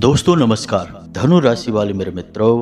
दोस्तों नमस्कार। धनु राशि वाले मेरे मित्रों,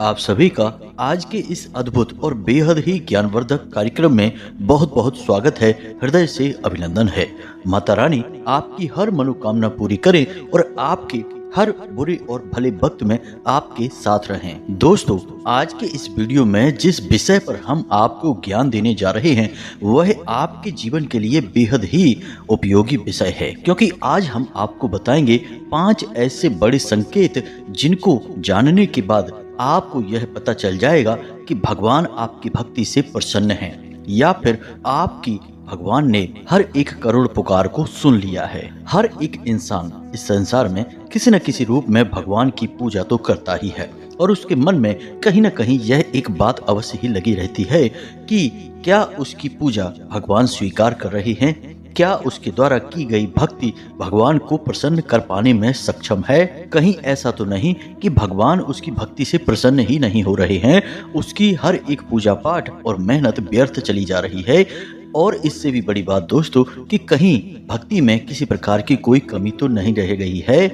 आप सभी का आज के इस अद्भुत और बेहद ही ज्ञानवर्धक कार्यक्रम में बहुत बहुत स्वागत है। हृदय से अभिनंदन है। माता रानी आपकी हर मनोकामना पूरी करे और आपके हर बुरे और भले वक्त में आपके साथ रहें। दोस्तों, आज के इस वीडियो में जिस विषय पर हम आपको ज्ञान देने जा रहे हैं वह आपके जीवन के लिए बेहद ही उपयोगी विषय है, क्योंकि आज हम आपको बताएंगे 5 ऐसे बड़े संकेत जिनको जानने के बाद आपको यह पता चल जाएगा कि भगवान आपकी भक्ति से प्रसन्न हैं या फिर आपकी भगवान ने हर एक करोड़ पुकार को सुन लिया है। हर एक इंसान इस संसार में किसी न किसी रूप में भगवान की पूजा तो करता ही है और उसके मन में कहीं न कहीं यह एक बात अवश्य ही लगी रहती है कि क्या उसकी पूजा भगवान स्वीकार कर रहे हैं, क्या उसके द्वारा की गई भक्ति भगवान को प्रसन्न कर पाने में सक्षम है। कहीं ऐसा तो नहीं कि भगवान उसकी भक्ति से प्रसन्न ही नहीं हो रहे हैं, उसकी हर एक पूजा पाठ और मेहनत व्यर्थ चली जा रही है। और इससे भी बड़ी बात दोस्तों कि कहीं भक्ति में किसी प्रकार की कोई कमी तो नहीं रह गई है।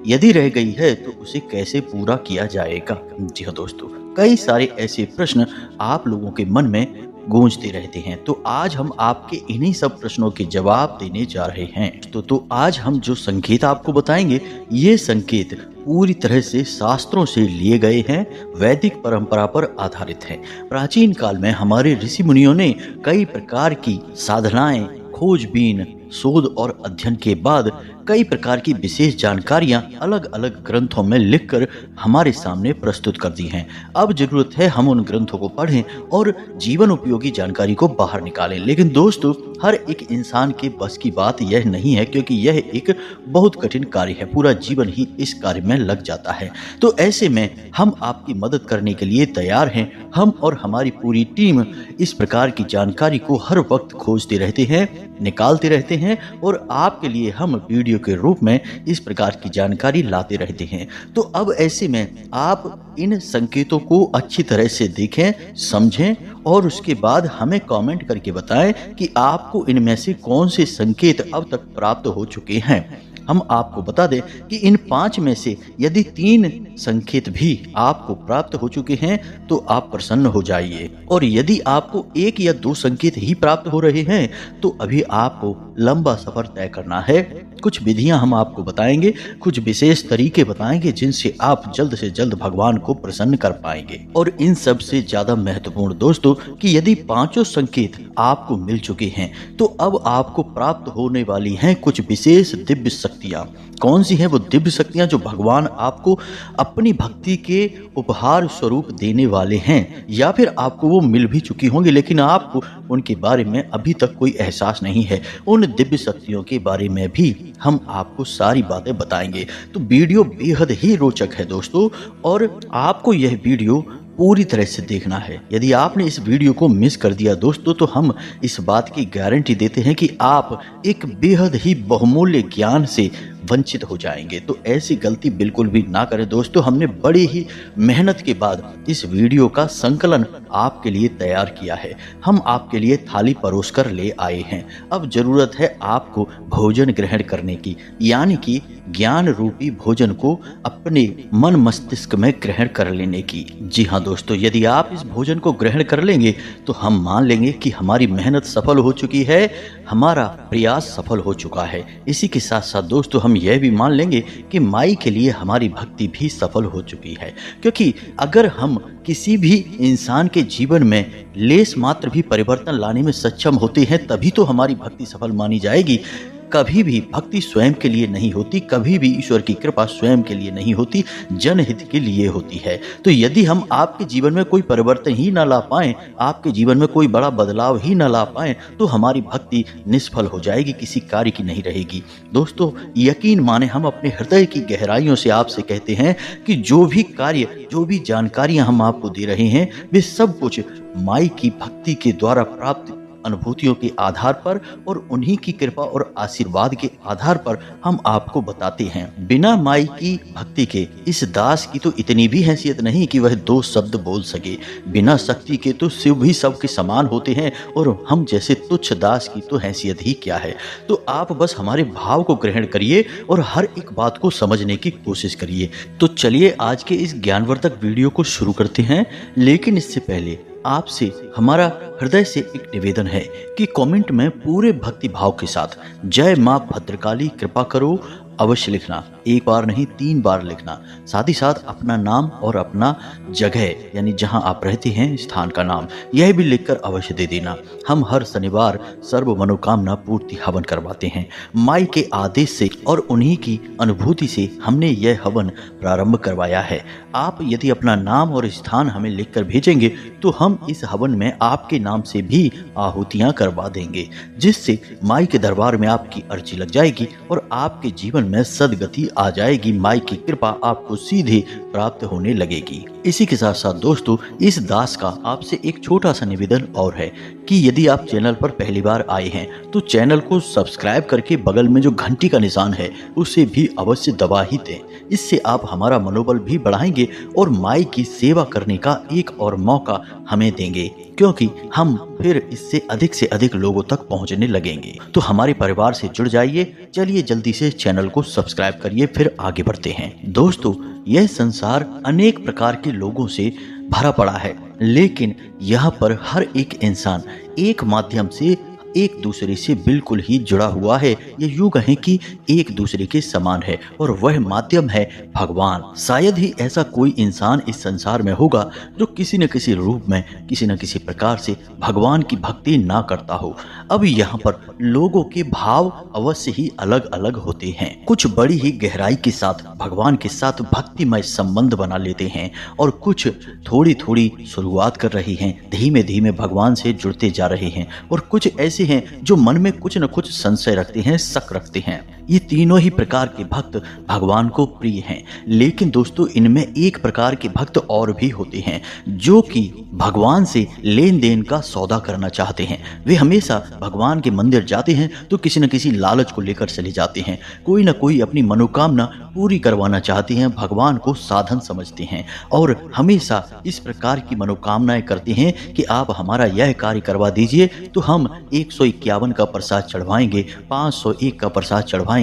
यदि रह गई है तो उसे कैसे पूरा किया जाएगा। जी हाँ दोस्तों, कई सारे ऐसे प्रश्न आप लोगों के मन में गूंजते रहते हैं, तो आज हम आपके इन्हीं सब प्रश्नों के जवाब देने जा रहे हैं। तो आज हम जो संकेत आपको बताएंगे ये संकेत पूरी तरह से शास्त्रों से लिए गए हैं, वैदिक परंपरा पर आधारित हैं। प्राचीन काल में हमारे ऋषि मुनियों ने कई प्रकार की साधनाएं, खोजबीन, शोध और अध्ययन के बाद कई प्रकार की विशेष जानकारियां अलग अलग ग्रंथों में लिखकर हमारे सामने प्रस्तुत कर दी हैं। अब जरूरत है हम उन ग्रंथों को पढ़ें और जीवन उपयोगी जानकारी को बाहर निकालें। लेकिन दोस्तों, हर एक इंसान के बस की बात यह नहीं है, क्योंकि यह एक बहुत कठिन कार्य है। पूरा जीवन ही इस कार्य में लग जाता है। तो ऐसे में हम आपकी मदद करने के लिए तैयार हैं। हम और हमारी पूरी टीम इस प्रकार की जानकारी को हर वक्त खोजते रहते हैं, निकालते रहते हैं और आपके लिए हम वीडियो के रूप में इस प्रकार की जानकारी लाते रहते हैं। तो अब ऐसे में आप इन संकेतों को अच्छी तरह से देखें, समझें और उसके बाद हमें कमेंट करके बताएं कि आपको इनमें से कौन से संकेत अब तक प्राप्त हो चुके हैं। हम आपको बता दें कि इन 5 में से यदि 3 संकेत भी आपको प्राप्त हो चुके हैं तो आप प्रसन्न हो जाइए, और यदि आपको 1 या 2 संकेत ही प्राप्त हो रहे हैं तो अभी आपको लंबा सफर तय करना है। कुछ विधियां हम आपको बताएंगे, कुछ विशेष तरीके बताएंगे जिनसे आप जल्द से जल्द भगवान को प्रसन्न कर पाएंगे। और इन सब से ज्यादा महत्वपूर्ण दोस्तों कि यदि 5 संकेत आपको मिल चुके हैं तो अब आपको प्राप्त होने वाली हैं कुछ विशेष दिव्य शक्तियां। कौन सी हैं वो दिव्य शक्तियां जो भगवान आपको अपनी भक्ति के उपहार स्वरूप देने वाले हैं, या फिर आपको वो मिल भी चुकी होंगी लेकिन आपको उनके बारे में अभी तक कोई एहसास नहीं है। उन दिव्य शक्तियों के बारे में भी हम आपको सारी बातें बताएंगे। तो वीडियो बेहद ही रोचक है दोस्तों, और आपको यह वीडियो पूरी तरह से देखना है। यदि आपने इस वीडियो को मिस कर दिया दोस्तों तो हम इस बात की गारंटी देते हैं कि आप एक बेहद ही बहुमूल्य ज्ञान से वंचित हो जाएंगे। तो ऐसी गलती बिल्कुल भी ना करें दोस्तों। हमने बड़ी ही मेहनत के बाद इस वीडियो का संकलन आपके लिए तैयार किया है। हम आपके लिए थाली परोस कर ले आए हैं। अब जरूरत है आपको भोजन ग्रहण करने की, यानी कि ज्ञान रूपी भोजन को अपने मन मस्तिष्क में ग्रहण कर लेने की। जी हाँ दोस्तों, यदि आप इस भोजन को ग्रहण कर लेंगे तो हम मान लेंगे कि हमारी मेहनत सफल हो चुकी है, हमारा प्रयास सफल हो चुका है। इसी के साथ साथ दोस्तों हम यह भी मान लेंगे कि माई के लिए हमारी भक्ति भी सफल हो चुकी है, क्योंकि अगर हम किसी भी इंसान के जीवन में लेस मात्र भी परिवर्तन लाने में सक्षम होते हैं तभी तो हमारी भक्ति सफल मानी जाएगी। कभी भी भक्ति स्वयं के लिए नहीं होती, कभी भी ईश्वर की कृपा स्वयं के लिए नहीं होती, जनहित के लिए होती है। तो यदि हम आपके जीवन में कोई परिवर्तन ही ना ला पाएं, आपके जीवन में कोई बड़ा बदलाव ही ना ला पाएं, तो हमारी भक्ति निष्फल हो जाएगी, किसी कार्य की नहीं रहेगी। दोस्तों यकीन माने, हम अपने हृदय की गहराइयों से आपसे कहते हैं कि जो भी कार्य, जो भी जानकारियां हम आपको दे रहे हैं वे सब कुछ माई की भक्ति के द्वारा प्राप्त अनुभूतियों के आधार पर और उन्हीं की कृपा और आशीर्वाद के आधार पर हम आपको बताते हैं। बिना माई की भक्ति के इस दास की तो इतनी भी हैसियत नहीं कि वह दो शब्द बोल सके। बिना शक्ति के तो शिव भी सबके समान होते हैं और हम जैसे तुच्छ दास की तो हैसियत ही क्या है। तो आप बस हमारे भाव को ग्रहण करिए और हर एक बात को समझने की कोशिश करिए। तो चलिए आज के इस ज्ञानवर्धक वीडियो को शुरू करते हैं, लेकिन इससे पहले आपसे हमारा हृदय से एक निवेदन है कि कमेंट में पूरे भक्ति भाव के साथ जय मां भद्रकाली कृपा करो अवश्य लिखना। एक बार नहीं 3 बार लिखना। साथ ही साथ अपना नाम और अपना जगह यानी जहां आप रहते हैं स्थान का नाम यह भी लिखकर अवश्य दे देना। हम हर शनिवार सर्व मनोकामना पूर्ति हवन करवाते हैं। माई के आदेश से और उन्हीं की अनुभूति से हमने यह हवन प्रारंभ करवाया है। आप यदि अपना नाम और स्थान हमें लिखकर भेजेंगे तो हम इस हवन में आपके नाम से भी आहुतियां करवा देंगे, जिससे माई के दरबार में आपकी अर्जी लग जाएगी और आपके जीवन में सदगति आ जाएगी। माई की कृपा आपको सीधे प्राप्त होने लगेगी। इसी के साथ साथ दोस्तों, इस दास का आपसे एक छोटा सा निवेदन और है कि यदि आप चैनल पर पहली बार आए हैं तो चैनल को सब्सक्राइब करके बगल में जो घंटी का निशान है उसे भी अवश्य दबा ही दें। इससे आप हमारा मनोबल भी बढ़ाएंगे और माई की सेवा करने का एक और मौका हमें देंगे, क्योंकि हम फिर इससे अधिक लोगों तक पहुंचने लगेंगे। तो हमारे परिवार से जुड़ जाइए। चलिए जल्दी से चैनल को सब्सक्राइब करिए, फिर आगे बढ़ते हैं। दोस्तों, यह संसार अनेक प्रकार के लोगों से भरा पड़ा है, लेकिन यहाँ पर हर एक इंसान एक माध्यम से एक दूसरे से बिल्कुल ही जुड़ा हुआ है। ये यूं कहें कि एक दूसरे के समान है और वह माध्यम है भगवान। शायद ही ऐसा कोई इंसान इस संसार में होगा जो किसी न किसी रूप में किसी न किसी प्रकार से भगवान की भक्ति ना करता हो। अब यहाँ पर लोगों के भाव अवश्य ही अलग अलग होते हैं। कुछ बड़ी ही गहराई के साथ भगवान के साथ भक्तिमय संबंध बना लेते हैं और कुछ थोड़ी थोड़ी शुरुआत कर रही हैं, धीमे धीमे भगवान से जुड़ते जा रहे हैं, और कुछ ऐसे हैं जो मन में कुछ न कुछ संशय रखते हैं, शक रखते हैं। ये तीनों ही प्रकार के भक्त भगवान को प्रिय हैं। लेकिन दोस्तों, इनमें एक प्रकार के भक्त और भी होते हैं जो कि भगवान से लेन देन का सौदा करना चाहते हैं। वे हमेशा भगवान के मंदिर जाते हैं तो किसी न किसी लालच को लेकर चले जाते हैं। कोई ना कोई अपनी मनोकामना पूरी करवाना चाहते हैं, भगवान को साधन समझते हैं और हमेशा इस प्रकार की मनोकामनाएं करते हैं कि आप हमारा यह कार्य करवा दीजिए तो हम 151 का प्रसाद चढ़वाएंगे, 501 का प्रसाद चढ़वाएंगे।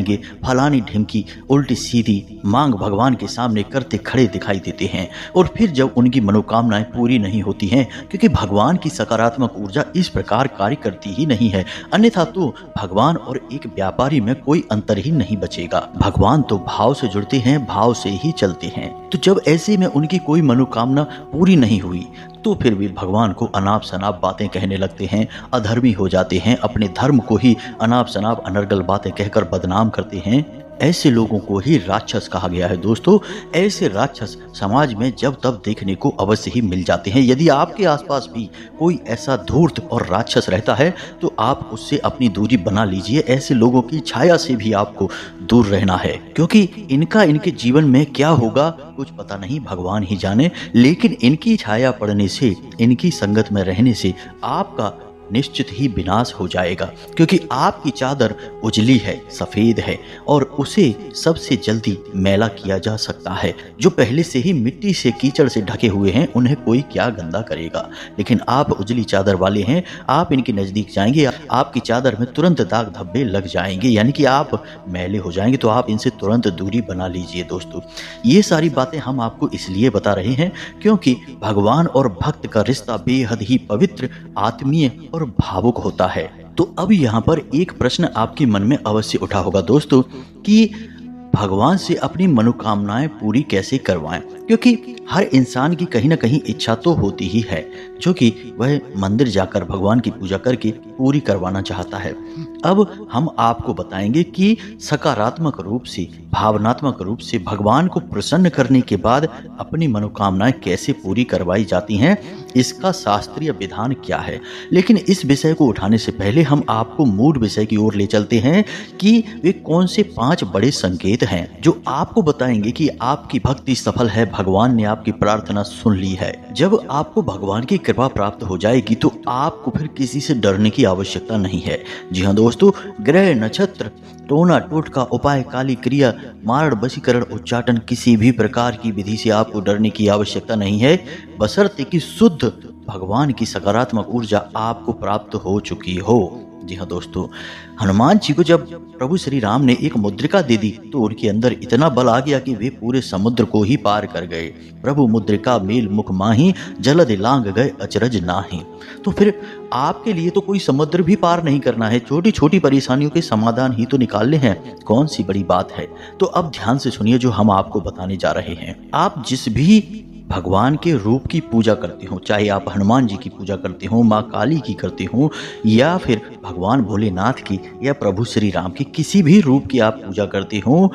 फलानी ढिमकी उल्टी सीधी मांग भगवान के सामने करते खड़े दिखाई देते हैं। और फिर जब उनकी मनोकामनाएं पूरी नहीं होती हैं, क्योंकि भगवान की सकारात्मक ऊर्जा इस प्रकार कार्य करती ही नहीं है, अन्यथा तो भगवान और एक व्यापारी में कोई अंतर ही नहीं बचेगा। भगवान तो भाव से जुड़ते हैं, भाव से ही चलते हैं। तो जब ऐसे में उनकी कोई मनोकामना पूरी नहीं हुई तो फिर भी भगवान को अनाप शनाप बातें कहने लगते हैं, अधर्मी हो जाते हैं, अपने धर्म को ही अनाप शनाप अनर्गल बातें कहकर बदनाम करते हैं। ऐसे लोगों को ही राक्षस कहा गया है। दोस्तों, ऐसे राक्षस समाज में जब तब देखने को अवश्य ही मिल जाते हैं। यदि आपके आसपास भी कोई ऐसा धूर्त और राक्षस रहता है तो आप उससे अपनी दूरी बना लीजिए। ऐसे लोगों की छाया से भी आपको दूर रहना है, क्योंकि इनके जीवन में क्या होगा कुछ पता नहीं, भगवान ही जाने। लेकिन इनकी छाया पड़ने से, इनकी संगत में रहने से आपका निश्चित ही विनाश हो जाएगा, क्योंकि आपकी चादर उजली है, सफेद है और उसे सबसे जल्दी मैला किया जा सकता है। जो पहले से ही मिट्टी से कीचड़ से ढके हुए हैं उन्हें कोई क्या गंदा करेगा, लेकिन आप उजली चादर वाले हैं। आप इनके नजदीक जाएंगे, आपकी चादर में तुरंत दाग धब्बे लग जाएंगे, यानी कि आप मैले हो जाएंगे। तो आप इनसे तुरंत दूरी बना लीजिए। दोस्तों, ये सारी बातें हम आपको इसलिए बता रहे हैं क्योंकि भगवान और भक्त का रिश्ता बेहद ही पवित्र, आत्मीय और भावुक होता है। तो अब यहाँ पर एक प्रश्न आपके मन में अवश्य उठा होगा दोस्तों कि भगवान से अपनी मनोकामनाएं पूरी कैसे करवाएं, क्योंकि हर इंसान की कहीं ना कहीं इच्छा तो होती ही है जो कि वह मंदिर जाकर भगवान की पूजा करके पूरी करवाना चाहता है। अब हम आपको बताएंगे कि सकारात्मक रूप से, भावनात्मक रूप से भगवान को प्रसन्न करने के बाद अपनी मनोकामनाएं कैसे पूरी करवाई जाती हैं। इसका शास्त्रीय विधान क्या है। लेकिन इस विषय को उठाने से पहले हम आपको मूल विषय की ओर ले चलते हैं कि वे कौन से 5 बड़े संकेत हैं जो आपको बताएंगे कि आपकी भक्ति सफल है, भगवान ने आपकी प्रार्थना सुन ली है। जब आपको भगवान की कृपा प्राप्त हो जाएगी तो आपको फिर किसी से डरने की आवश्यकता नहीं है। जी हाँ दोस्तों, ग्रह, नक्षत्र, टोना टोटका, उपाय, काली क्रिया, मारण, वशीकरण, उच्चाटन, किसी भी प्रकार की विधि से आपको डरने की आवश्यकता नहीं है, बशर्ते कि शुद्ध भगवान की सकारात्मक ऊर्जा आपको प्राप्त हो चुकी हो। जी हाँ दोस्तों, हनुमान जी को जब प्रभु श्री राम ने एक मुद्रिका दे दी तो उनके अंदर इतना बल आ गया कि वे पूरे समुद्र को ही पार कर गए। प्रभु मुद्रिका मेल मुख माही, जलद लांग गए अचरज नाही। तो फिर आपके लिए तो कोई समुद्र भी पार नहीं करना है, छोटी छोटी परेशानियों के समाधान ही तो निकालने हैं, कौन सी बड़ी बात है। तो अब ध्यान से सुनिए जो हम आपको बताने जा रहे हैं। आप जिस भी भगवान के रूप की पूजा करते हो, चाहे आप हनुमान जी की पूजा करते हो, माँ काली की करते हो, या फिर भगवान भोलेनाथ की या प्रभु श्री राम की, किसी भी रूप की आप पूजा करते हो,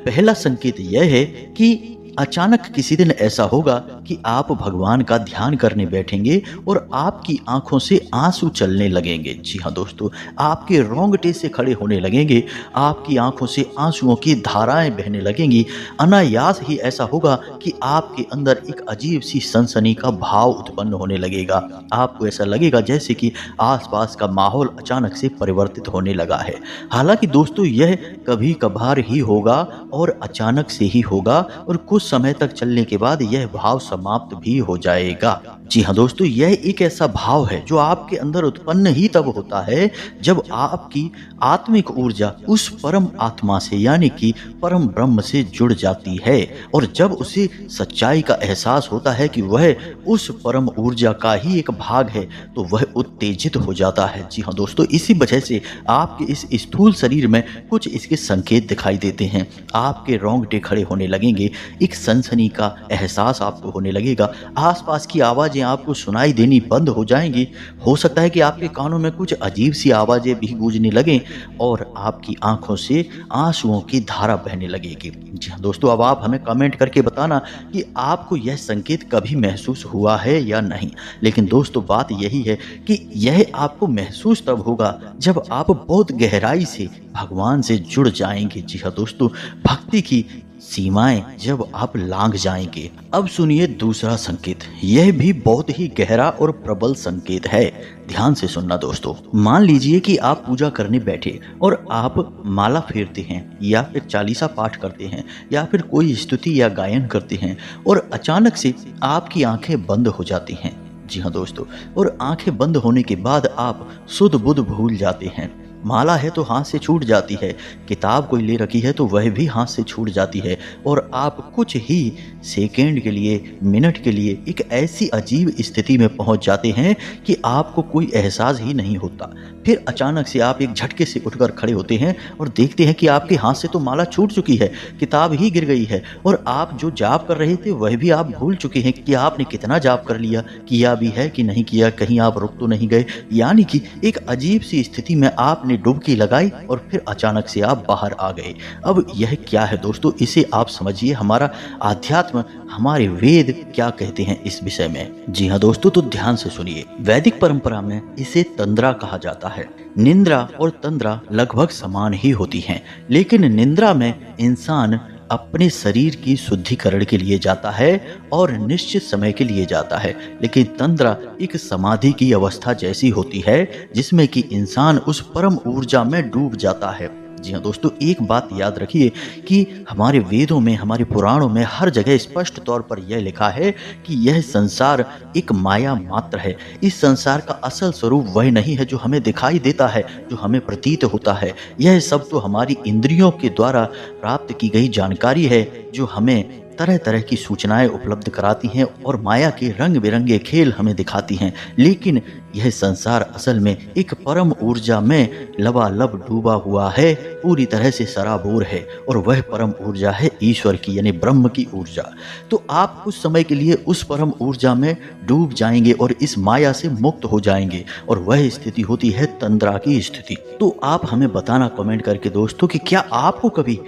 पहला संकेत यह है कि अचानक किसी दिन ऐसा होगा कि आप भगवान का ध्यान करने बैठेंगे और आपकी आंखों से आंसू चलने लगेंगे। जी हाँ दोस्तों, आपके रोंगटे से खड़े होने लगेंगे, आपकी आंखों से आंसुओं की धाराएं बहने लगेंगी। अनायास ही ऐसा होगा कि आपके अंदर एक अजीब सी सनसनी का भाव उत्पन्न होने लगेगा। आपको ऐसा लगेगा जैसे कि आसपास का माहौल अचानक से परिवर्तित होने लगा है। हालांकि दोस्तों यह कभी कभार ही होगा और अचानक से ही होगा और कुछ समय तक चलने के बाद यह भाव समाप्त भी हो जाएगा। जी हाँ दोस्तों, यह एक ऐसा भाव है जो आपके अंदर उत्पन्न ही तब होता है जब आपकी आत्मिक ऊर्जा उस परम आत्मा से यानी कि परम ब्रह्म से जुड़ जाती है और जब उसे सच्चाई का एहसास होता है कि वह उस परम ऊर्जा का ही एक भाग है तो वह उत्तेजित हो जाता है। जी हाँ दोस्तों, इसी वजह से आपके इस स्थूल शरीर में कुछ इसके संकेत दिखाई देते हैं। आपके रोंगटे खड़े होने लगेंगे, एक सनसनी का एहसास आपको होने लगेगा, आसपास की आवाजें आपको सुनाई देनी बंद हो जाएंगी। हो सकता है कि आपके कानों में कुछ अजीब सी आवाजें भी गूंजने लगें और आपकी आंखों से आंसुओं की धारा बहने लगेगी। जी हाँ दोस्तों, अब आप हमें कमेंट करके बताना कि आपको यह संकेत कभी महसूस हुआ है या नहीं। लेकिन दोस्तों बात यही है कि यह आपको महसूस तब होगा जब आप बहुत गहराई से भगवान से जुड़ जाएंगे। जी हाँ दोस्तों, भक्ति की सीमाएं जब आप लांघ जाएंगे। अब सुनिए दूसरा संकेत, यह भी बहुत ही गहरा और प्रबल संकेत है। ध्यान से सुनना दोस्तों। मान लीजिए कि आप पूजा करने बैठे और आप माला फेरते हैं या फिर चालीसा पाठ करते हैं या फिर कोई स्तुति या गायन करते हैं और अचानक से आपकी आंखें बंद हो जाती हैं। जी हाँ दोस्तों, और आंखें बंद होने के बाद आप सुध बुध भूल जाते हैं। माला है तो हाथ से छूट जाती है, किताब कोई ले रखी है तो वह भी हाथ से छूट जाती है और आप कुछ ही सेकेंड के लिए, मिनट के लिए एक ऐसी अजीब स्थिति में पहुंच जाते हैं कि आपको कोई एहसास ही नहीं होता। फिर अचानक से आप एक झटके से उठकर खड़े होते हैं और देखते हैं कि आपके हाथ से तो माला छूट चुकी है, किताब ही गिर गई है और आप जो जाप कर रहे थे वह भी आप भूल चुके हैं कि आपने कितना जाप कर लिया, किया भी है कि नहीं किया, कहीं आप रुक तो नहीं गए। यानी कि एक अजीब सी स्थिति में आपने डुबकी लगाई और फिर अचानक से आप बाहर आ गए। अब यह क्या है दोस्तों, इसे आप समझिए। हमारा आध्यात्म, हमारे वेद क्या कहते हैं इस विषय में। जी हाँ दोस्तों, तो ध्यान से सुनिए। वैदिक परंपरा में इसे तंद्रा कहा जाता है। निंद्रा और तंद्रा लगभग समान ही होती हैं, लेकिन निंद्रा में इंसान अपने शरीर की शुद्धिकरण के लिए जाता है और निश्चित समय के लिए जाता है, लेकिन तंद्रा एक समाधि की अवस्था जैसी होती है जिसमें कि इंसान उस परम ऊर्जा में डूब जाता है। जी हाँ दोस्तों, एक बात याद रखिए कि हमारे वेदों में, हमारे पुराणों में हर जगह स्पष्ट तौर पर यह लिखा है कि यह संसार एक माया मात्र है। इस संसार का असल स्वरूप वह नहीं है जो हमें दिखाई देता है, जो हमें प्रतीत होता है। यह सब तो हमारी इंद्रियों के द्वारा प्राप्त की गई जानकारी है जो हमें तरह तरह की सूचनाएं उपलब्ध कराती हैं और माया के रंग बिरंगे खेल हमें दिखाती हैं। लेकिन यह संसार असल में एक परम ऊर्जा में लबालब डूबा हुआ है, पूरी तरह से सराबोर है और वह परम ऊर्जा है ईश्वर की, यानी ब्रह्म की ऊर्जा। तो आप कुछ समय के लिए उस परम ऊर्जा में डूब जाएंगे और इस माया से मुक्त हो जाएंगे और वह स्थिति होती है तंद्रा की स्थिति। तो आप हमें बताना कमेंट करके दोस्तों कि क्या आपको कभी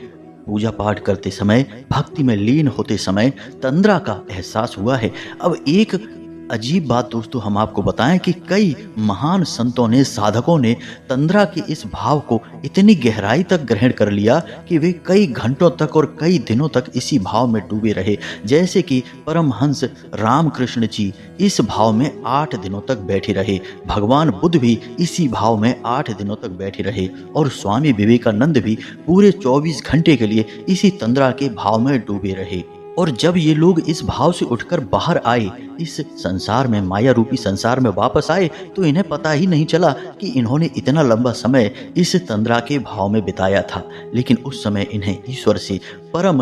पूजा पाठ करते समय, भक्ति में लीन होते समय तंद्रा का एहसास हुआ है। अब एक अजीब बात दोस्तों हम आपको बताएं कि कई महान संतों ने, साधकों ने तंद्रा के इस भाव को इतनी गहराई तक ग्रहण कर लिया कि वे कई घंटों तक और कई दिनों तक इसी भाव में डूबे रहे। जैसे कि परमहंस रामकृष्ण जी इस भाव में 8 दिनों तक बैठे रहे, भगवान बुद्ध भी इसी भाव में 8 दिनों तक बैठे रहे और स्वामी विवेकानंद भी पूरे 24 घंटे के लिए इसी तंद्रा के भाव में डूबे रहे। और जब ये लोग इस भाव से उठकर बाहर आए, इस संसार में, माया रूपी संसार में वापस आए, तो इन्हें पता ही नहीं चला कि इन्होंने इतना लंबा समय इस तंद्रा के भाव में बिताया था। लेकिन उस समय इन्हें ईश्वर से परम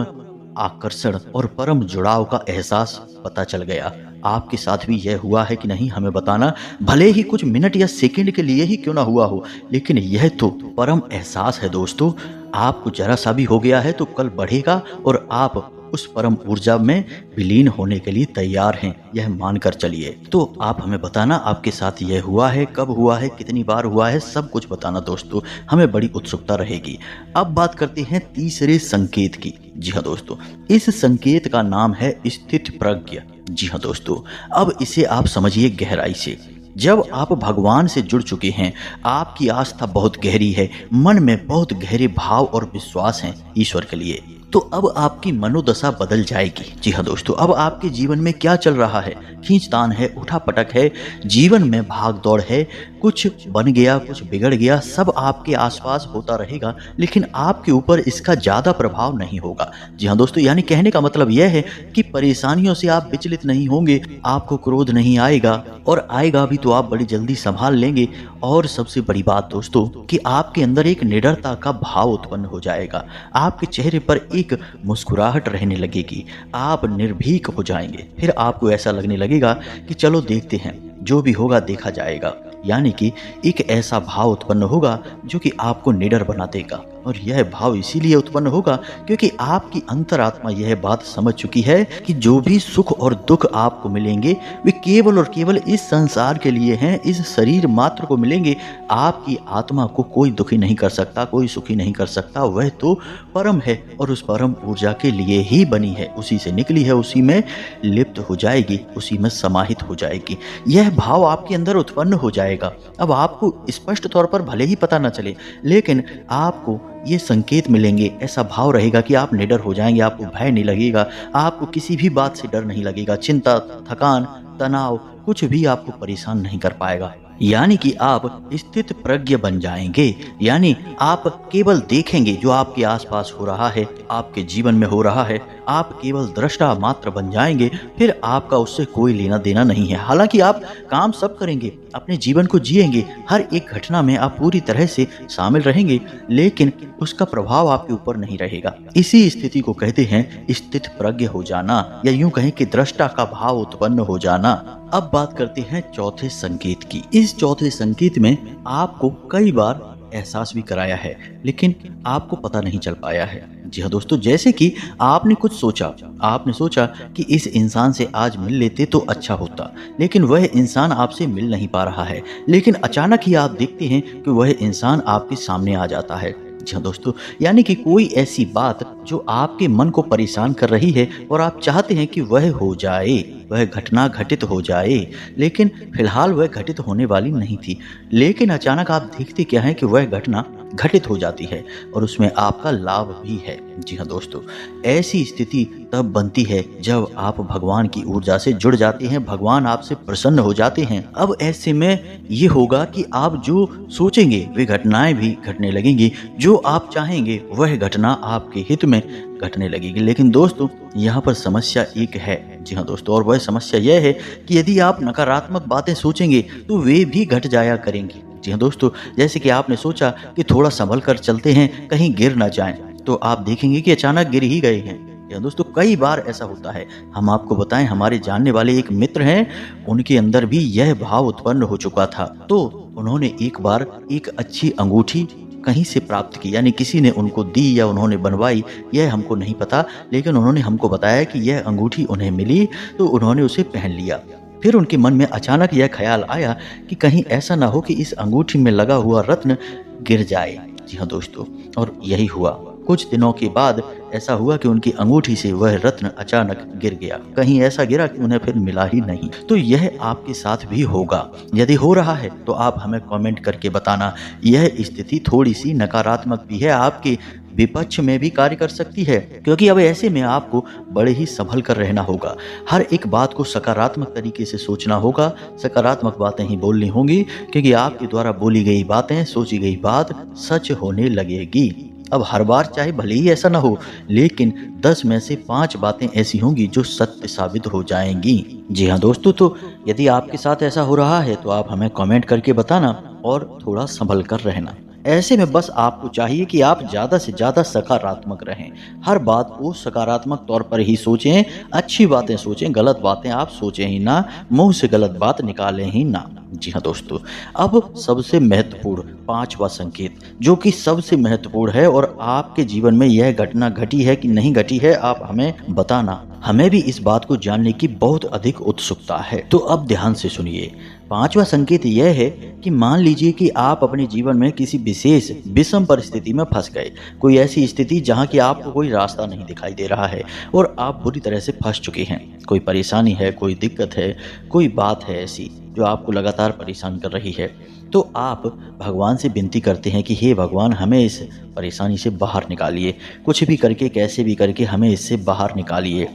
आकर्षण और परम जुड़ाव का एहसास पता चल गया। आपके साथ भी यह हुआ है कि नहीं हमें बताना, भले ही कुछ मिनट या सेकंड के लिए ही क्यों ना हुआ हो, लेकिन यह तो परम एहसास है दोस्तों। आपको जरा सा भी हो गया है तो कल बढ़ेगा और आप उस परम ऊर्जा में विलीन होने के लिए तैयार हैं, यह मानकर चलिए। तो आप हमें बताना आपके साथ यह हुआ है, कब हुआ है, कितनी बार हुआ है, सब कुछ बताना दोस्तों, हमें बड़ी उत्सुकता रहेगी। अब बात करते हैं तीसरे संकेत की। जी हाँ दोस्तों, इस संकेत का नाम है स्थित प्रज्ञ। जी हाँ दोस्तों, अब इसे आप समझिए गहराई से। जब आप भगवान से जुड़ चुके हैं, आपकी आस्था बहुत गहरी है, मन में बहुत गहरे भाव और विश्वास हैं ईश्वर के लिए, तो अब आपकी मनोदशा बदल जाएगी। जी हाँ दोस्तों, अब आपके जीवन में क्या चल रहा है? खींचतान है, उठापटक है, जीवन में भाग दौड़ है, कुछ बन गया, कुछ बिगड़ गया, सब आपके आसपास होता रहेगा, लेकिन आपके ऊपर इसका ज़्यादा प्रभाव नहीं होगा। जी हाँ दोस्तों, यानी कहने का मतलब यह है कि परेशानियों से आप विचलित नहीं होंगे, आपको क्रोध नहीं आएगा, और आएगा भी तो आप बड़ी जल्दी संभाल लेंगे। और सबसे बड़ी बात दोस्तों कि आपके अंदर एक निडरता का भाव उत्पन्न हो जाएगा, आपके चेहरे पर एक मुस्कुराहट रहने लगेगी, आप निर्भीक हो जाएंगे। फिर आपको ऐसा लगने लगेगा कि चलो देखते हैं, जो भी होगा देखा जाएगा। यानी कि एक ऐसा भाव उत्पन्न होगा जो कि आपको निडर बना देगा। और यह भाव इसीलिए उत्पन्न होगा क्योंकि आपकी अंतरात्मा यह बात समझ चुकी है कि जो भी सुख और दुख आपको मिलेंगे वे केवल और केवल इस संसार के लिए हैं, इस शरीर मात्र को मिलेंगे। आपकी आत्मा को कोई दुखी नहीं कर सकता, कोई सुखी नहीं कर सकता, वह तो परम है और उस परम ऊर्जा के लिए ही बनी है, उसी से निकली है, उसी में लिप्त हो जाएगी, उसी में समाहित हो जाएगी। यह भाव आपके अंदर उत्पन्न हो जाएगा। अब आपको स्पष्ट तौर पर भले ही पता न चले, लेकिन आपको ये संकेत मिलेंगे, ऐसा भाव रहेगा कि आप निडर हो जाएंगे, आपको भय नहीं लगेगा, आपको किसी भी बात से डर नहीं लगेगा, चिंता, थकान, तनाव कुछ भी आपको परेशान नहीं कर पाएगा। यानी कि आप स्थित प्रज्ञ बन जाएंगे। यानी आप केवल देखेंगे जो आपके आसपास हो रहा है, आपके जीवन में हो रहा है, आप केवल दृष्टा मात्र बन जाएंगे। फिर आपका उससे कोई लेना देना नहीं है। हालांकि आप काम सब करेंगे, अपने जीवन को जिएंगे, हर एक घटना में आप पूरी तरह से शामिल रहेंगे, लेकिन उसका प्रभाव आपके ऊपर नहीं रहेगा। इसी स्थिति को कहते हैं स्थित प्रज्ञ हो जाना, या यूं कहें कि दृष्टा का भाव उत्पन्न हो जाना। अब बात करते हैं चौथे संकेत की। इस चौथे संकेत में आपको कई बार एहसास भी कराया है, लेकिन आपको पता नहीं चल पाया है। जी हाँ दोस्तों, जैसे कि आपने कुछ सोचा, आपने सोचा कि इस इंसान से आज मिल लेते तो अच्छा होता, लेकिन वह इंसान आपसे मिल नहीं पा रहा है। लेकिन अचानक ही आप देखते हैं कि वह इंसान आपके सामने आ जाता है। जी हाँ दोस्तों, यानी कि कोई ऐसी बात जो आपके मन को परेशान कर रही है और आप चाहते हैं कि वह हो जाए, वह घटना घटित हो जाए, लेकिन फिलहाल वह घटित होने वाली नहीं थी। लेकिन अचानक आप देखते क्या है कि वह घटना घटित हो जाती है और उसमें आपका लाभ भी है। जी हाँ दोस्तों, ऐसी स्थिति तब बनती है जब आप भगवान की ऊर्जा से जुड़ जाते हैं, भगवान आपसे प्रसन्न हो जाते हैं। अब ऐसे में ये होगा कि आप जो सोचेंगे वे घटनाएं भी घटने लगेंगी, जो आप चाहेंगे वह घटना आपके हित में घटने लगेगी। लेकिन दोस्तों यहाँ पर समस्या एक है। जी हाँ दोस्तों, और वह समस्या यह है कि यदि आप नकारात्मक बातें सोचेंगे तो वे भी घट जाया करेंगी। जी हाँ दोस्तों, जैसे कि आपने सोचा कि थोड़ा संभल कर चलते हैं, कहीं गिर ना जाएं, तो आप देखेंगे कि अचानक गिर ही गए हैं। जी हाँ दोस्तों, कई बार ऐसा होता है। हम आपको बताएं, हमारे जानने वाले एक मित्र हैं, उनके अंदर भी यह भाव उत्पन्न हो चुका था। तो उन्होंने एक बार एक अच्छी अंगूठी कहीं से प्राप्त की, यानी किसी ने उनको दी या उन्होंने बनवाई, यह हमको नहीं पता, लेकिन उन्होंने हमको बताया कि यह अंगूठी उन्हें मिली तो उन्होंने उसे पहन लिया। फिर उनके मन में अचानक यह ख्याल आया कि कहीं ऐसा ना हो कि इस अंगूठी में लगा हुआ रत्न गिर जाए। जी हाँ दोस्तों, और यही हुआ। कुछ दिनों के बाद ऐसा हुआ कि उनकी अंगूठी से वह रत्न अचानक गिर गया। कहीं ऐसा गिरा कि उन्हें फिर मिला ही नहीं। तो यह आपके साथ भी होगा। यदि हो रहा है तो आप हमें कमेंट करके बताना। यह स्थिति थोड़ी सी नकारात्मक भी है, आपके विपक्ष में भी कार्य कर सकती है, क्योंकि अब ऐसे में आपको बड़े ही संभल कर रहना होगा। हर एक बात को सकारात्मक तरीके से सोचना होगा, सकारात्मक बातें ही बोलनी होंगी, क्योंकि आपके द्वारा बोली गई बातें, सोची गई बात सच होने लगेगी। अब हर बार चाहे भले ही ऐसा ना हो, लेकिन 10 में से 5 बातें ऐसी होंगी जो सत्य साबित हो जाएंगी। जी हाँ दोस्तों, तो यदि आपके साथ ऐसा हो रहा है तो आप हमें कमेंट करके बताना और थोड़ा संभल कर रहना। ऐसे में बस आपको चाहिए कि आप ज़्यादा से ज़्यादा सकारात्मक रहें। हर बात को सकारात्मक तौर पर ही सोचें, अच्छी बातें सोचें, गलत बातें आप सोचें ही ना, मुंह से गलत बात निकालें ही ना। जी हाँ दोस्तों, अब सबसे महत्वपूर्ण 5वां संकेत, जो कि सबसे महत्वपूर्ण है और आपके जीवन में यह घटना घटी है कि नहीं घटी है, आप हमें बताना। हमें भी इस बात को जानने की बहुत अधिक उत्सुकता है। तो अब ध्यान से सुनिए। 5वां संकेत यह है कि मान लीजिए कि आप अपने जीवन में किसी विशेष विषम परिस्थिति में फंस गए। कोई ऐसी स्थिति जहां कि आपको कोई रास्ता नहीं दिखाई दे रहा है और आप बुरी तरह से फंस चुके हैं। कोई परेशानी है, कोई दिक्कत है, कोई बात है ऐसी जो आपको लगातार परेशान कर रही है। तो आप भगवान से विनती करते हैं कि हे भगवान, हमें इस परेशानी से बाहर निकालिए। कुछ भी करके, कैसे भी करके हमें इससे बाहर निकालिए।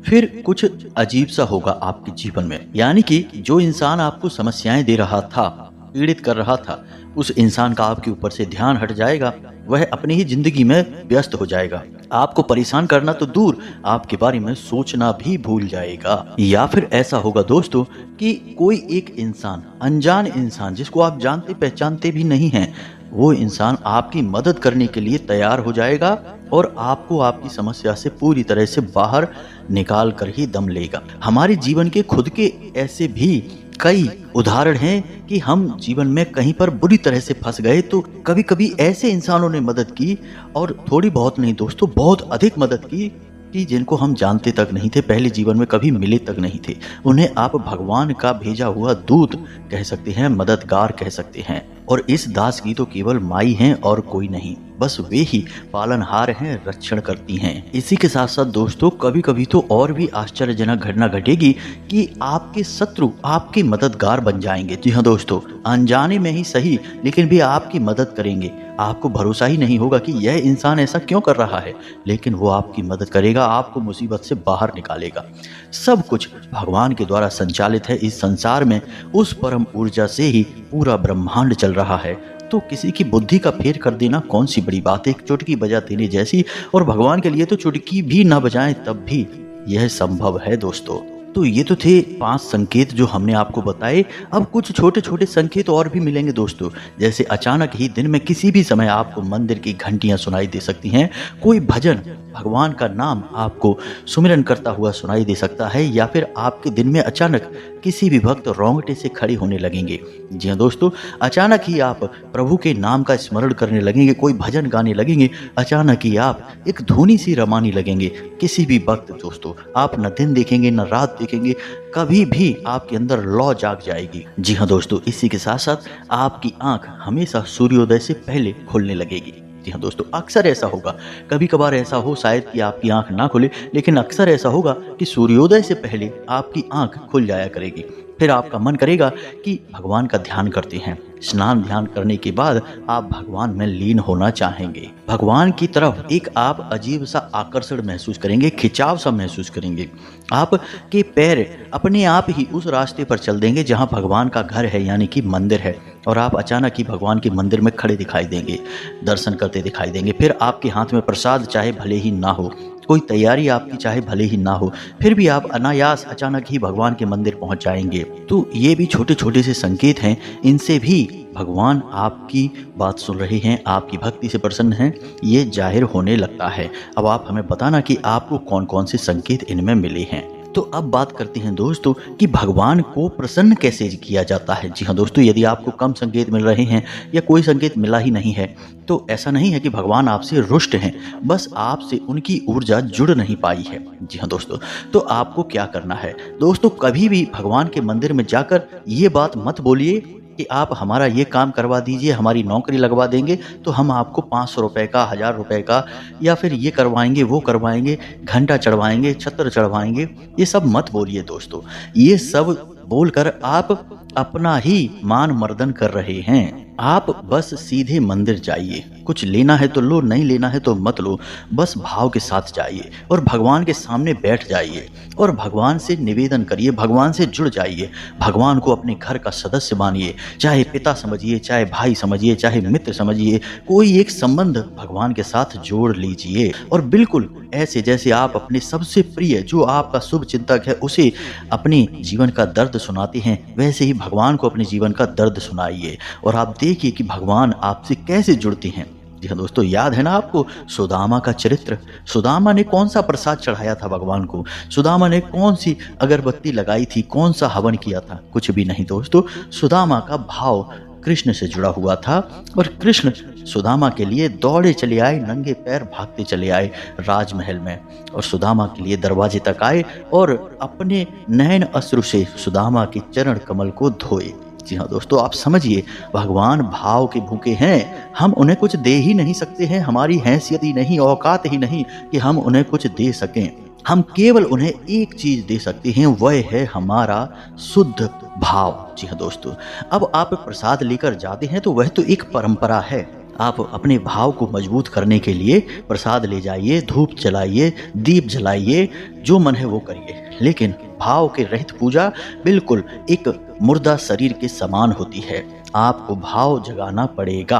फिर कुछ अजीब सा होगा आपके जीवन में, यानी कि जो इंसान आपको समस्याएं दे रहा था, पीड़ित कर रहा था, उस इंसान का आपके ऊपर से ध्यान हट जाएगा। वह अपनी ही जिंदगी में व्यस्त हो जाएगा। आपको परेशान करना तो दूर, आपके बारे में सोचना भी भूल जाएगा। या फिर ऐसा होगा दोस्तों कि कोई एक इंसान, अनजान इंसान, जिसको आप जानते पहचानते भी नहीं हैं, वो इंसान आपकी मदद करने के लिए तैयार हो जाएगा और आपको आपकी समस्या से पूरी तरह से बाहर निकाल कर ही दम लेगा। हमारे जीवन के खुद के ऐसे भी कई उदाहरण हैं कि हम जीवन में कहीं पर बुरी तरह से फंस गए तो कभी कभी ऐसे इंसानों ने मदद की, और थोड़ी बहुत नहीं दोस्तों, बहुत अधिक मदद की, कि जिनको हम जानते तक नहीं थे, पहले जीवन में कभी मिले तक नहीं थे। उन्हें आप भगवान का भेजा हुआ दूत कह सकते हैं, मददगार कह सकते हैं। और इस दास की तो केवल माई हैं और कोई नहीं, बस वे ही पालनहार हैं, रक्षण करती हैं। इसी के साथ साथ दोस्तों, कभी कभी तो और भी आश्चर्यजनक घटना घटेगी कि आपके शत्रु आपके मददगार बन जाएंगे। जी हाँ दोस्तों, अनजाने में ही सही, लेकिन भी आपकी मदद करेंगे। आपको भरोसा ही नहीं होगा कि यह इंसान ऐसा क्यों कर रहा है, लेकिन वो आपकी मदद करेगा, आपको मुसीबत से बाहर निकालेगा। सब कुछ भगवान के द्वारा संचालित है। इस संसार में उस परम ऊर्जा से ही पूरा ब्रह्मांड चल रहा है। तो किसी की बुद्धि का फेर कर देना कौन सी बड़ी बात है, एक चुटकी बजा देने जैसी। और भगवान के लिए तो चुटकी भी ना बजाएं तब भी यह संभव है दोस्तों। तो ये तो थे 5 संकेत जो हमने आपको बताए। अब कुछ छोटे छोटे संकेत और भी मिलेंगे दोस्तों, जैसे अचानक ही दिन में किसी भी समय आपको मंदिर की घंटियां सुनाई दे सकती हैं, कोई भजन, भगवान का नाम आपको सुमिरन करता हुआ सुनाई दे सकता है, या फिर आपके दिन में अचानक किसी भी भक्त रोंगटे से खड़े होने लगेंगे। जी हाँ दोस्तों, अचानक ही आप प्रभु के नाम का स्मरण करने लगेंगे, कोई भजन गाने लगेंगे, अचानक ही आप एक धुनी सी रमाने लगेंगे। किसी भी वक्त दोस्तों, आप न दिन देखेंगे न रात देखेंगे, कभी भी आपके अंदर लौ जाग जाएगी। जी हाँ दोस्तों, इसी के साथ साथ आपकी आंख हमेशा सूर्योदय से पहले खुलने लगेगी। जी हाँ दोस्तों, अक्सर ऐसा होगा, कभी कभार ऐसा हो शायद कि आपकी आंख ना खुले, लेकिन अक्सर ऐसा होगा कि सूर्योदय से पहले आपकी आंख खुल जाया करेगी। फिर आपका मन करेगा कि भगवान का ध्यान करते हैं। स्नान ध्यान करने के बाद आप भगवान में लीन होना चाहेंगे। भगवान की तरफ एक आप अजीब सा आकर्षण महसूस करेंगे, खिंचाव सा महसूस करेंगे। आपके पैर अपने आप ही उस रास्ते पर चल देंगे जहां भगवान का घर है, यानी कि मंदिर है, और आप अचानक ही भगवान के मंदिर में खड़े दिखाई देंगे, दर्शन करते दिखाई देंगे। फिर आपके हाथ में प्रसाद चाहे भले ही ना हो, कोई तैयारी आपकी चाहे भले ही ना हो, फिर भी आप अनायास अचानक ही भगवान के मंदिर पहुंच जाएंगे। तो ये भी छोटे छोटे से संकेत हैं, इनसे भी भगवान आपकी बात सुन रहे हैं, आपकी भक्ति से प्रसन्न हैं, ये जाहिर होने लगता है। अब आप हमें बताना कि आपको कौन कौन से संकेत इनमें मिले हैं। तो अब बात करते हैं दोस्तों कि भगवान को प्रसन्न कैसे किया जाता है। जी हाँ दोस्तों, यदि आपको कम संकेत मिल रहे हैं या कोई संकेत मिला ही नहीं है, तो ऐसा नहीं है कि भगवान आपसे रुष्ट हैं, बस आपसे उनकी ऊर्जा जुड़ नहीं पाई है। जी हाँ दोस्तों, तो आपको क्या करना है दोस्तों, कभी भी भगवान के मंदिर में जाकर ये बात मत बोलिए कि आप हमारा ये काम करवा दीजिए, हमारी नौकरी लगवा देंगे तो हम आपको 500 रुपए का, 1000 रुपए का या फिर ये करवाएंगे, वो करवाएंगे, घंटा चढ़वाएंगे, छत्र चढ़वाएंगे। ये सब मत बोलिए दोस्तों। ये सब बोलकर आप अपना ही मान मर्दन कर रहे हैं। आप बस सीधे मंदिर जाइए, कुछ लेना है तो लो, नहीं लेना है तो मत लो, बस भाव के साथ जाइए और भगवान के सामने बैठ जाइए और भगवान से निवेदन करिए, भगवान से जुड़ जाइए, भगवान को अपने घर का सदस्य मानिए, चाहे पिता समझिए, चाहे भाई समझिए, चाहे मित्र समझिए, कोई एक संबंध भगवान के साथ जोड़ लीजिए और बिल्कुल ऐसे जैसे आप अपने सबसे प्रिय जो आपका शुभ चिंतक है उसे अपने जीवन का दर्द सुनाते हैं, वैसे ही भगवान को अपने जीवन का दर्द सुनाइए और आप देखिए कि भगवान आपसे कैसे जुड़ते हैं। जी हाँ दोस्तों, याद है ना आपको सुदामा का चरित्र? सुदामा ने कौन सा प्रसाद चढ़ाया था भगवान को? सुदामा ने कौन सी अगरबत्ती लगाई थी? कौन सा हवन किया था? कुछ भी नहीं दोस्तों। सुदामा का भाव कृष्ण से जुड़ा हुआ था और कृष्ण सुदामा के लिए दौड़े चले आए, नंगे पैर भागते चले आए राजमहल में और सुदामा के लिए दरवाजे तक आए और अपने नयन अश्रु से सुदामा के चरण कमल को धोए। जी हाँ दोस्तों, आप समझिए, भगवान भाव के भूखे हैं। हम उन्हें कुछ दे ही नहीं सकते हैं, हमारी हैसियत ही नहीं, औकात ही नहीं कि हम उन्हें कुछ दे सकें। हम केवल उन्हें एक चीज दे सकते हैं, वह है हमारा शुद्ध भाव। जी हाँ दोस्तों, अब आप प्रसाद लेकर जाते हैं तो वह तो एक परंपरा है। आप अपने भाव को मजबूत करने के लिए प्रसाद ले जाइए, धूप जलाइए, दीप जलाइए, जो मन है वो करिए, लेकिन भाव के रहित पूजा बिल्कुल एक मुर्दा शरीर के समान होती है। आपको भाव जगाना पड़ेगा।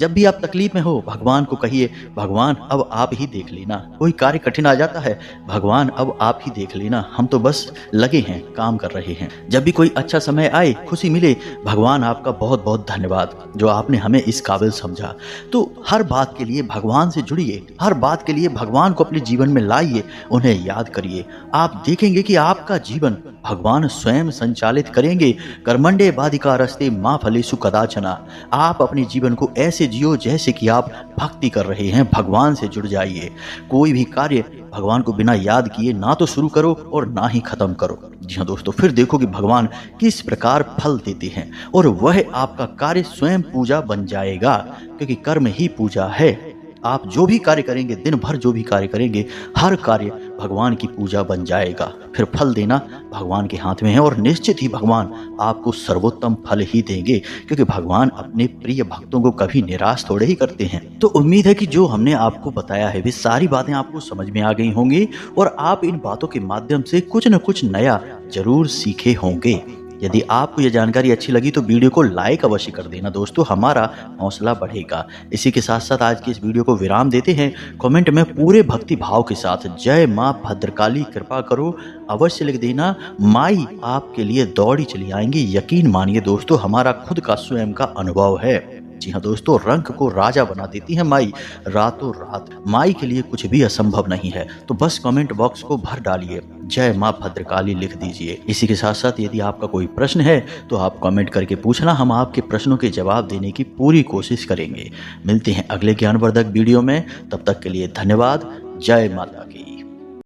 जब भी आप तकलीफ में हो, भगवान को कहिए, भगवान अब आप ही देख लेना। कोई कार्य कठिन आ जाता है, भगवान अब आप ही देख लेना, हम तो बस लगे हैं, काम कर रहे हैं। जब भी कोई अच्छा समय आए, खुशी मिले, भगवान आपका बहुत बहुत धन्यवाद जो आपने हमें इस काबिल समझा। तो हर बात के लिए भगवान से जुड़िए, हर बात के लिए भगवान को अपने जीवन में लाइए, उन्हें याद करिए। आप देखेंगे कि आपका जीवन भगवान स्वयं संचालित करेंगे। कर्मण्डे बाधिकारस्ते मा फलेषु कदाचना। आप अपने जीवन को ऐसे जियो जैसे कि आप भक्ति कर रहे हैं, भगवान से जुड़ जाइए। कोई भी कार्य भगवान को बिना याद किए ना तो शुरू करो और ना ही खत्म करो। जी हाँ दोस्तों, फिर देखो कि भगवान किस प्रकार फल देते हैं और वह आपका कार्य स्वयं पूजा बन जाएगा, क्योंकि कर्म ही पूजा है। आप जो भी कार्य करेंगे, दिन भर जो भी कार्य करेंगे, हर कार्य भगवान की पूजा बन जाएगा। फिर फल देना भगवान के हाथ में है और निश्चित ही भगवान आपको सर्वोत्तम फल ही देंगे, क्योंकि भगवान अपने प्रिय भक्तों को कभी निराश थोड़े ही करते हैं। तो उम्मीद है कि जो हमने आपको बताया है वे सारी बातें आपको समझ में आ गई होंगी और आप इन बातों के माध्यम से कुछ न कुछ नया जरूर सीखे होंगे। यदि आपको यह जानकारी अच्छी लगी तो वीडियो को लाइक अवश्य कर देना दोस्तों, हमारा हौसला बढ़ेगा। इसी के साथ साथ आज की इस वीडियो को विराम देते हैं। कमेंट में पूरे भक्ति भाव के साथ जय माँ भद्रकाली कृपा करो अवश्य लिख देना। माई आपके लिए दौड़ी चली आएंगी, यकीन मानिए दोस्तों, हमारा खुद का स्वयं का अनुभव है। जी हाँ दोस्तों, रंक को राजा बना देती है माई रातों रात। माई के लिए कुछ भी असंभव नहीं है। तो बस कमेंट बॉक्स को भर डालिए, जय माँ भद्रकाली लिख दीजिए। इसी के साथ साथ यदि आपका कोई प्रश्न है तो आप कमेंट करके पूछना, हम आपके प्रश्नों के जवाब देने की पूरी कोशिश करेंगे। मिलते हैं अगले ज्ञानवर्धक वीडियो में, तब तक के लिए धन्यवाद। जय माता।